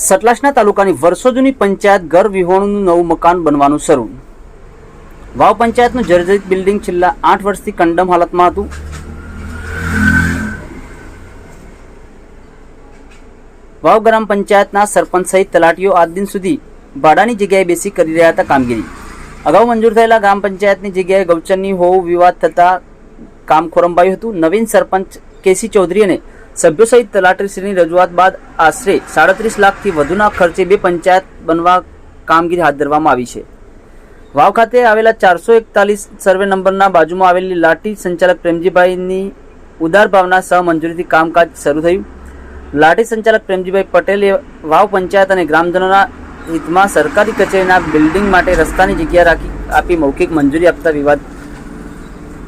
સતલાસના તાલુકાની વર્ષો જૂની પંચાયત ઘર વિહોણનું નવું મકાન બનવાનું શરૂ. વાવ પંચાયતનું જર્જરિત બિલ્ડિંગ છેલ્લા 8 વર્ષથી કંડમ હાલતમાં હતું. વાવ ગ્રામ પંચાયતના સરપંચ સહિત તલાટીઓ આજ દિન સુધી ભાડાની જગ્યાએ બેસી કરી રહ્યા હતા કામગીરી. અગાઉ મંજૂર થયેલા ગ્રામ પંચાયતની જગ્યાએ ગૌચરની હોવું વિવાદ થતા કામ ખોરંભાયું હતું. નવીન સરપંચ કેસી ચૌધરી અને સભ્યો સહિત તલાટીશ્રીની રજૂઆત બાદ આશરે 37 લાખથી વધુના ખર્ચે બે પંચાયત બનવા કામગીરી હાથ ધરવામાં આવી છે. વાવ ખાતે આવેલા 441 સર્વે નંબરના બાજુમાં આવેલી લાઠી સંચાલક પ્રેમજીભાઈની ઉદાર ભાવના સહમંજૂરીથી કામકાજ શરૂ થયું. લાઠી સંચાલક પ્રેમજીભાઈ પટેલે વાવ પંચાયત અને ગ્રામજનોના હિતમાં સરકારી કચેરીના બિલ્ડિંગ માટે રસ્તાની જગ્યા આપી મૌખિક મંજૂરી આપતા વિવાદ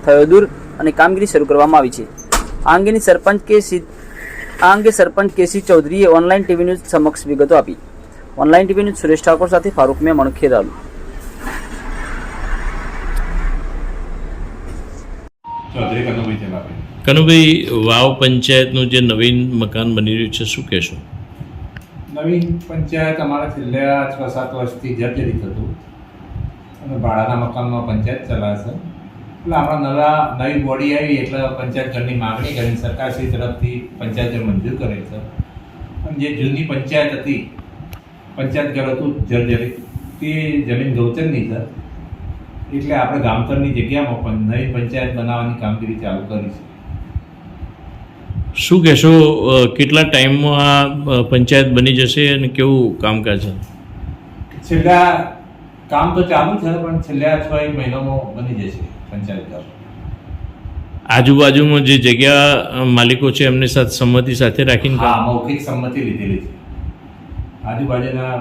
થયો દૂર અને કામગીરી શરૂ કરવામાં આવી છે. આ અંગે સરપંચ કેસી ચૌધરીએ ઓનલાઈન ટીવી ન્યૂઝ સમક્ષ વિગતો આપી. Online TV news Suresh Thakor સાથે ફારૂક મેમણ, ખેરાલુ. કનુભાઈ, વાવ પંચાયતનું જે નવીન મકાન બની રહ્યું છે, શું કહેશો? નવીન પંચાયત અમારા છેલ્લા 6-7 વર્ષથી જર્જરિત હતું અને ભાડાના મકાનમાં પંચાયત ચલાવે છે. એટલે આપણા નવી બોડી આવી એટલે પંચાયત ઘરની માગણી કરીને સરકારશ્રી તરફથી પંચાયત ઘર મંજૂર કરે છે. અને જે જૂની પંચાયત હતી, પંચાયત ઘર હતું જર્જરિત, તે જમીન ગૌચરની છે. એટલે આપણે ગામતળની જગ્યામાં પણ નવી પંચાયત બનાવવાની કામગીરી ચાલુ કરી છે. શું કહેશો, કેટલા ટાઈમમાં આ પંચાયત બની જશે અને કેવું કામકાજ છે? છેલ્લા કામ તો ચાલુ છે પણ છેલ્લા 6 મહિનામાં બની જશે પંચાયત ઘર. આજુબાજુમાં જે જગ્યા માલિકો છે એમની સાથે સંમતિ સાથે રાખીને? હા, મૌખિક સંમતિ લીધેલી છે. આજુબાજુના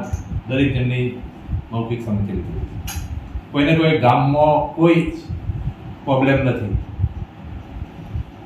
દરેક જણની મૌખિક સંમતિ લીધેલી છે. કોઈને કોઈ ગામમાં કોઈ પ્રોબ્લેમ નથી.